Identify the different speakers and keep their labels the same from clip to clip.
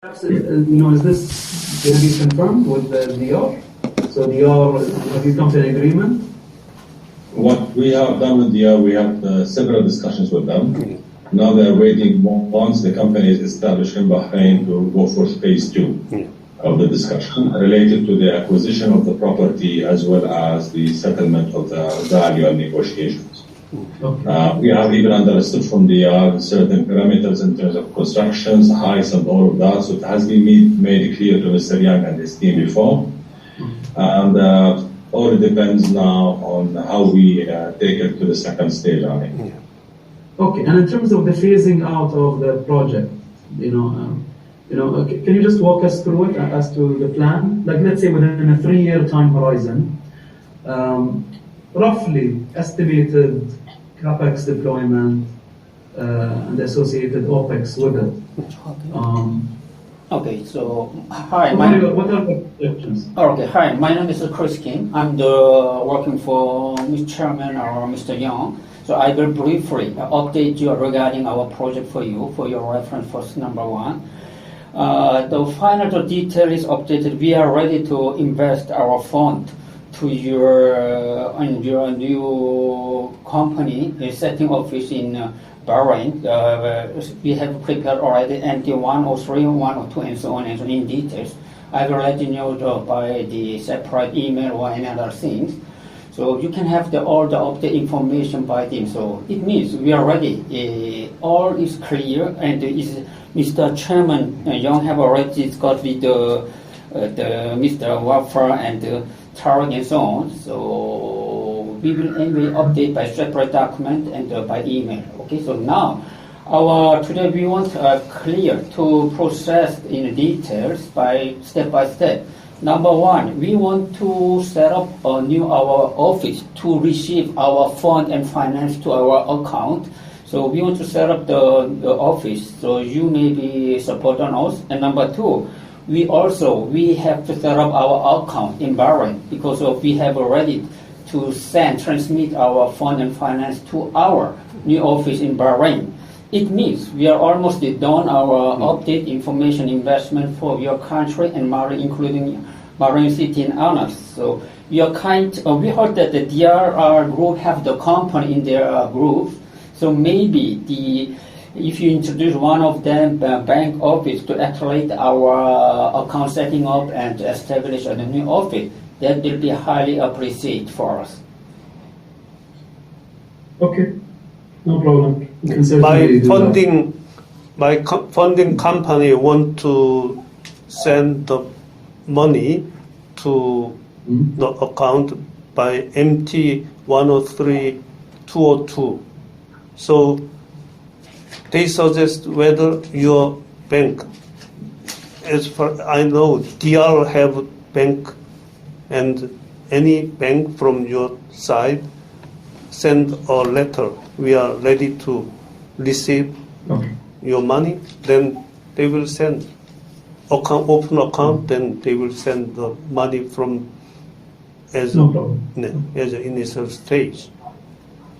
Speaker 1: Perhaps, is this going to be confirmed with the DR? So DR, have you come to an agreement?
Speaker 2: What we have done with DR, we have several discussions with them. Now they're waiting once the company is established in Bahrain to go for phase 2 of the discussion related to the acquisition of the property as well as the settlement of the value and negotiations. Okay. We have even understood from DR certain parameters in terms of constructions, heights, and all of that. So it has been made clear to Mr. Young and his team before. And all it depends now on how we take it to the second stage on it.
Speaker 1: Okay, and in terms of the phasing out of the project, can you just walk us through it as to the plan? Like, let's say within a 3-year time horizon, roughly estimated capex deployment and associated opex with it.
Speaker 3: Okay, so hi.
Speaker 1: What are the projections?
Speaker 3: Okay, hi. My name is Chris Kim. I'm working for Mr. Chairman or Mr. Young. So I will briefly update you regarding our project for you, for your reference for number one. The financial detail is updated. We are ready to invest our fund to your new company, setting office in Bahrain. We have prepared already NT103, 102, and so on and so in details. I will let you know by the separate email or any other things. So you can have all the update information by them. So it means we are ready. All is clear, and Mr. Chairman Young have already discussed with the Mr. Wafa and Tarek and so on. So we will update by separate document and by email. Okay. So now today we want clear to process in details by step. Number one, we want to set up our office to receive our fund and finance to our account. So we want to set up the office. So you may be support on us. And number two, we have to set up our account in Bahrain because we have already to transmit our fund and finance to our new office in Bahrain. It means we are almost done our update information investment for your country and Bahrain, including Bahrain City and others. So we heard that the DRR group have the company in their group. So maybe if you introduce one of them, bank office, to accelerate our account setting up and to establish a new office, that will be highly appreciated for us.
Speaker 1: Okay, no problem.
Speaker 4: My funding company want to send the money to the account by MT103 202. So they suggest whether your bank, as far I know, DR have bank, and any bank from your side send a letter. We are ready to receive your money. Then they will send open account. Then they will send the money from as an initial stage.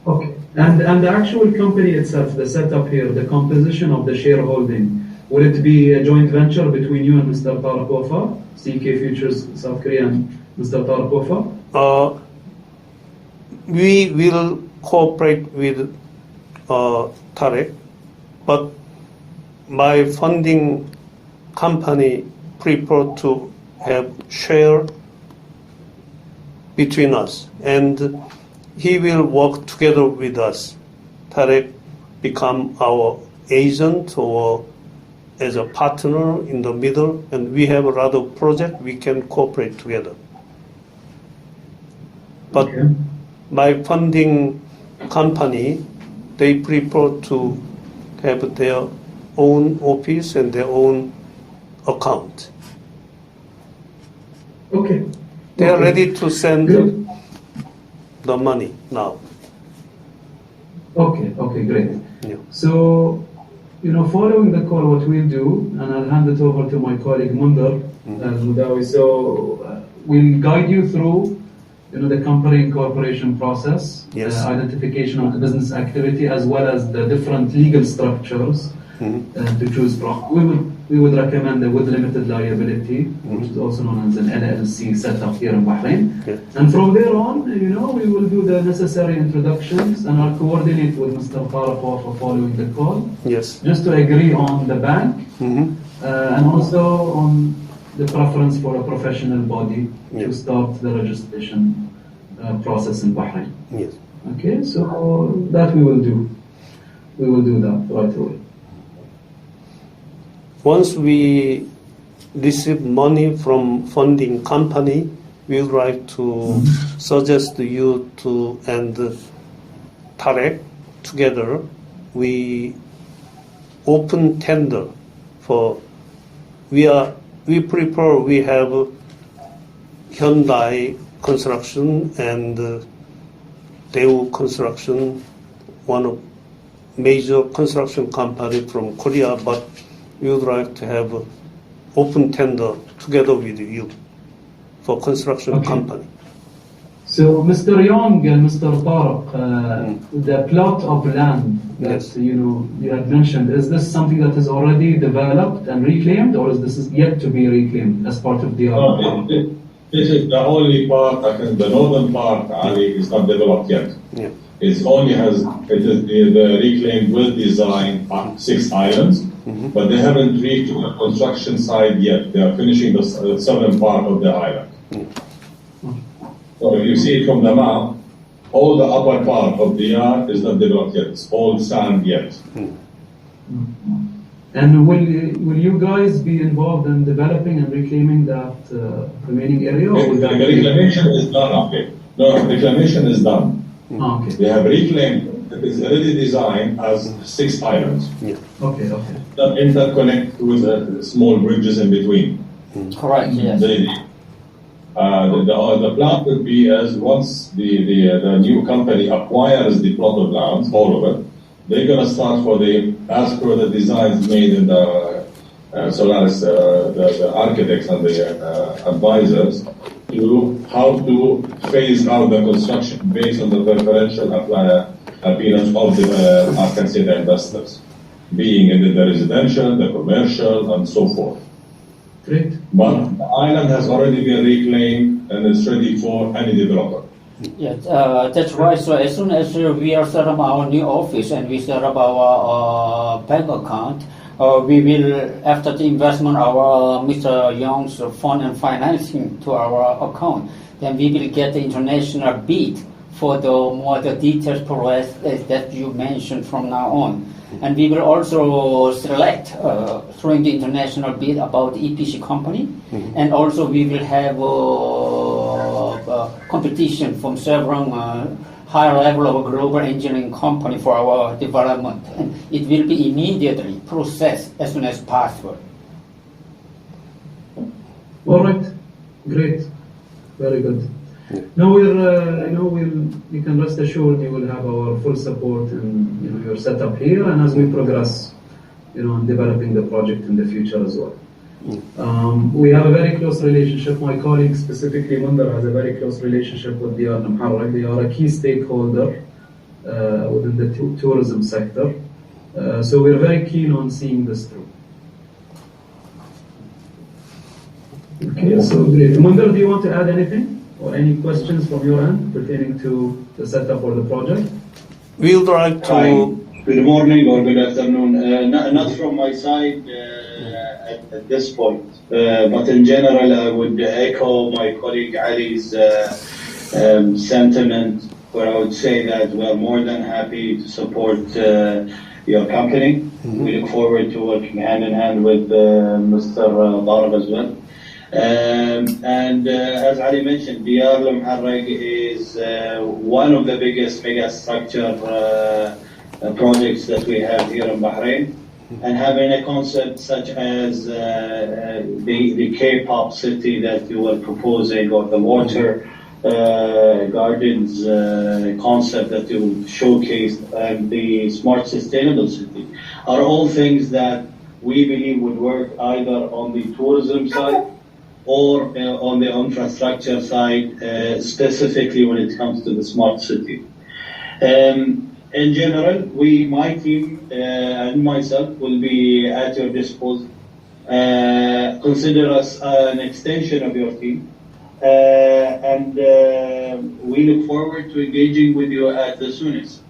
Speaker 1: Okay. And the actual company itself, the setup here, the composition of the shareholding, will it be a joint venture between you and Mr. Tariq Wafa, CK Futures South Korea, and Mr. Tariq Wafa?
Speaker 4: We will cooperate with Tariq, but my funding company prefer to have share between us, and he will work together with us. Tariq become our agent or as a partner in the middle, and we have a lot of project we can cooperate together. But my funding company, they prefer to have their own office and their own account.
Speaker 1: Okay.
Speaker 4: They are ready to send the money now.
Speaker 1: Okay, great.
Speaker 4: Yeah.
Speaker 1: So, following the call, what we'll do, and I'll hand it over to my colleague Munder Mudawi. So we'll guide you through the company incorporation process, identification of the business activity, as well as the different legal structures to choose from. We will we would recommend the with limited liability, which is also known as an LLC setup here in Bahrain.
Speaker 4: Okay.
Speaker 1: And from there on, we will do the necessary introductions, and I'll coordinate with Mr. Tariq for following the call,
Speaker 4: Yes.
Speaker 1: just to agree on the bank, and also on the preference for a professional body to start the registration process in Bahrain.
Speaker 4: Yes.
Speaker 1: Okay, so that we will do. We will do that right away.
Speaker 4: Once we receive money from funding company, we would like to suggest you to and Tarek together. We open tender for. We prefer we have Hyundai Construction and Daewoo Construction, one of major construction company from Korea, but we would like to have open tender together with you for construction company.
Speaker 1: So, Mr. Young and Mr. Tariq, the plot of land that you had mentioned, is this something that is already developed and reclaimed, or is this yet to be reclaimed as part of the
Speaker 2: This is the only part. I think the northern part, Ali, is not developed yet.
Speaker 4: Yeah.
Speaker 2: It is the reclaimed will design 6 islands, but they haven't reached the construction side yet. They are finishing the southern part of the island. So if you see it from the map, all the upper part of the yard is not developed yet. It's all sand yet.
Speaker 1: And will you guys be involved in developing and reclaiming that remaining area? Or will
Speaker 2: The reclamation is done. Okay. No, reclamation is done.
Speaker 1: Okay.
Speaker 2: They have reclaimed. It is already designed as 6 islands.
Speaker 4: Yeah.
Speaker 1: Okay.
Speaker 2: That interconnect with small bridges in between.
Speaker 3: Correct, yes.
Speaker 2: The plan would be as once the new company acquires the plot of land, all of it, they're going to start as per the designs made in the Solaris, the architects and the advisors, to how to phase out the construction based on the preferential appearance of the investors, being in the residential, the commercial, and so forth.
Speaker 1: Great.
Speaker 2: But the island has already been reclaimed and is ready for any developer.
Speaker 3: Yes, that's right. So as soon as we are set up our new office and we set up our bank account, we will, after the investment, our Mr. Young's fund and financing to our account, then we will get the international bid for the detailed process that you mentioned from now on. And we will also select through the international bid about the EPC company, and also we will have competition from several higher level of a global engineering company for our development, and it will be immediately processed as soon as possible.
Speaker 1: All right, great, very good. Now you can rest assured you will have our full support in your setup here, and as we progress, in developing the project in the future as well. We have a very close relationship. My colleague, specifically Mundar, has a very close relationship with Diyar Muharraq. They are a key stakeholder within the tourism sector. So we're very keen on seeing this through. Okay, so great. Mundar, do you want to add anything? Or any questions from your end pertaining to the setup or the project?
Speaker 4: We would like to.
Speaker 5: Hi. Good morning or good afternoon. Not from my side at this point, but in general, I would echo my colleague Ali's sentiment, where I would say that we are more than happy to support your company. We look forward to working hand in hand with Mr. Tariq as well. As Ali mentioned, Diyar Muharraq is one of the biggest mega structure projects that we have here in Bahrain, and having a concept such as the K-pop city that you were proposing, or the water gardens concept that you showcased, and the smart sustainable city are all things that we believe would work either on the tourism side or on the infrastructure side, specifically when it comes to the smart city. In general, my team and myself will be at your disposal consider us an extension of your team. And we look forward to engaging with you at the soonest.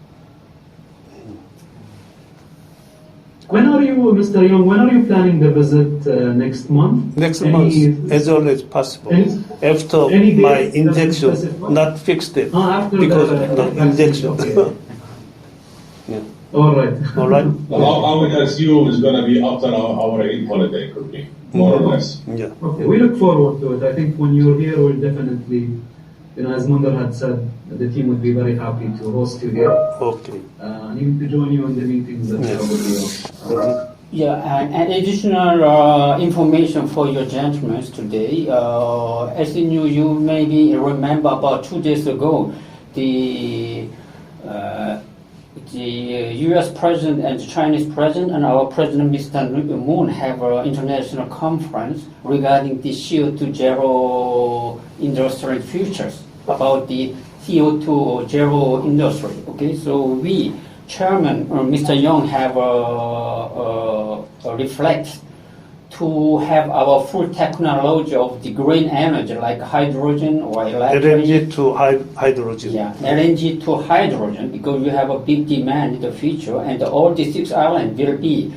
Speaker 1: When are you, Mr. Young, when are you planning the visit next month?
Speaker 4: Next
Speaker 1: Any-
Speaker 4: month, as early as possible.
Speaker 1: any-
Speaker 4: After
Speaker 1: any date
Speaker 4: my
Speaker 1: that is
Speaker 4: injection,
Speaker 1: specified?
Speaker 4: not fixed it,
Speaker 1: After
Speaker 4: because
Speaker 1: the
Speaker 4: of the
Speaker 1: vaccine,
Speaker 4: injection.
Speaker 1: okay.
Speaker 4: Yeah.
Speaker 1: All right.
Speaker 4: All right?
Speaker 2: I would assume it's going to be after our Eid holiday, could be, more or less.
Speaker 4: Yeah.
Speaker 1: Okay, we look forward to it. I think when you're here, we'll definitely, as Munder had said, the team would be very happy to host you here
Speaker 4: Okay.
Speaker 1: and even to join you in the meetings that
Speaker 4: Yeah.
Speaker 1: we have.
Speaker 3: Yeah, and additional information for your gentlemen today. As you maybe remember, about 2 days ago, the U.S. President and the Chinese President and our President, Mr. Moon, have an international conference regarding the CO2 zero industrial futures, about the CO2 zero industry. Okay, so we, Chairman Mr. Young, have reflect to have our full technology of the green energy like hydrogen or electricity.
Speaker 4: LNG to hydrogen.
Speaker 3: Yeah, LNG to hydrogen, because we have a big demand in the future, and all the 6 islands will be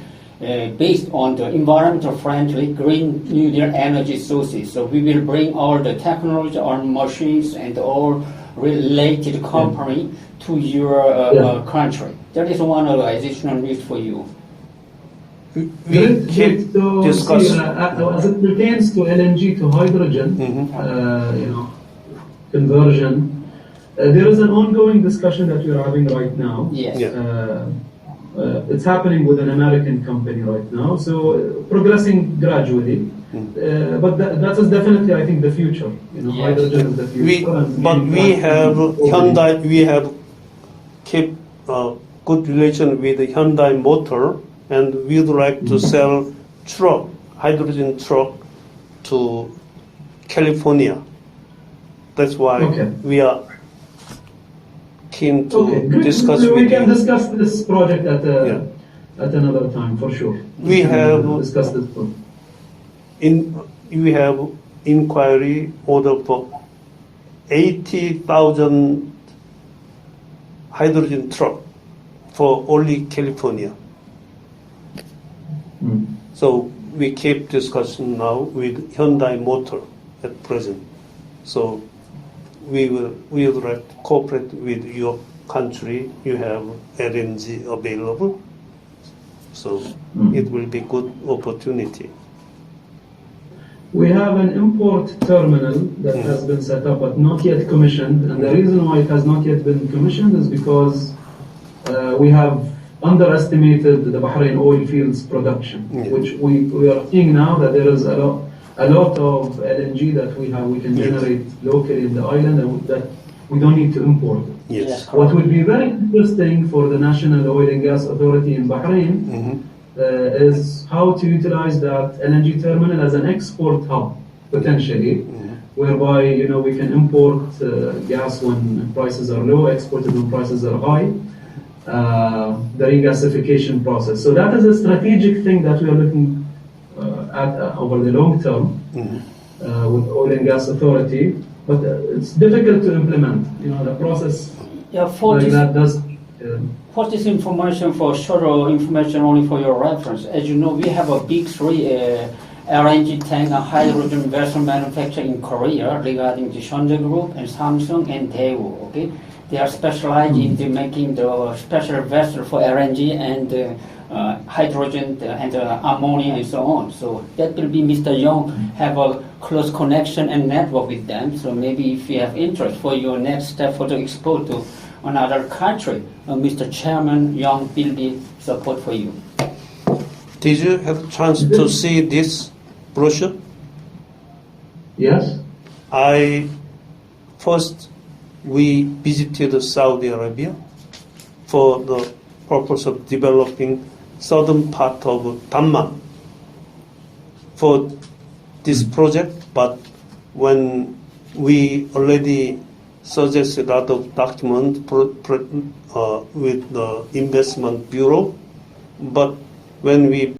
Speaker 3: based on the environmental friendly green new energy sources. So we will bring all the technology, our machines, and all related company to your country. That is one of the additional news for you.
Speaker 4: We
Speaker 1: Great,
Speaker 4: keep
Speaker 1: so
Speaker 4: discuss.
Speaker 1: see, as it pertains to LNG to hydrogen, conversion, there is an ongoing discussion that we're having right now.
Speaker 3: Yes.
Speaker 4: Yeah.
Speaker 1: It's happening with an American company right now, so progressing gradually. But that is definitely, I think, the future.
Speaker 3: Yes.
Speaker 1: Hydrogen is the future.
Speaker 4: We have Hyundai. We have keep good relation with Hyundai Motor, and we would like to sell hydrogen truck to California. That's why we are keen to discuss
Speaker 1: We
Speaker 4: with
Speaker 1: can
Speaker 4: you.
Speaker 1: discuss this project at another time for sure.
Speaker 4: We have
Speaker 1: discuss this one.
Speaker 4: We have inquiry order for 80,000 hydrogen truck for only California. So we keep discussion now with Hyundai Motor at present. So we would like to cooperate with your country. You have LNG available, so it will be good opportunity.
Speaker 1: We have an import terminal that has been set up but not yet commissioned, and the reason why it has not yet been commissioned is because we have underestimated the Bahrain oil fields production, which we are seeing now that there is a lot of LNG that we can generate locally in the island, and that we don't need to import it.
Speaker 4: Yes.
Speaker 1: What would be very interesting for the National Oil and Gas Authority in Bahrain is how to utilize that LNG terminal as an export hub, potentially, whereby we can import gas when prices are low, export it when prices are high. The regasification process. So that is a strategic thing that we are looking at over the long term with Oil and Gas Authority, but it's difficult to implement. The process
Speaker 3: For
Speaker 1: that does.
Speaker 3: For this information, for short information only for your reference, as you know, we have a big 3 LNG tank and hydrogen vessel manufacturer in Korea regarding the Hyundai Group and Samsung and Daewoo. Okay, they are specialized in making the special vessel for LNG and hydrogen and ammonia and so on. So that will be Mr. Young have a close connection and network with them. So maybe if you have interest for your next step for the export to another country, Mr. Chairman Young will be support for you.
Speaker 4: Did you have a chance to see this brochure?
Speaker 1: Yes.
Speaker 4: We visited Saudi Arabia for the purpose of developing southern part of Dammam for this project, but when we already suggested a lot of documents with the investment bureau, but when we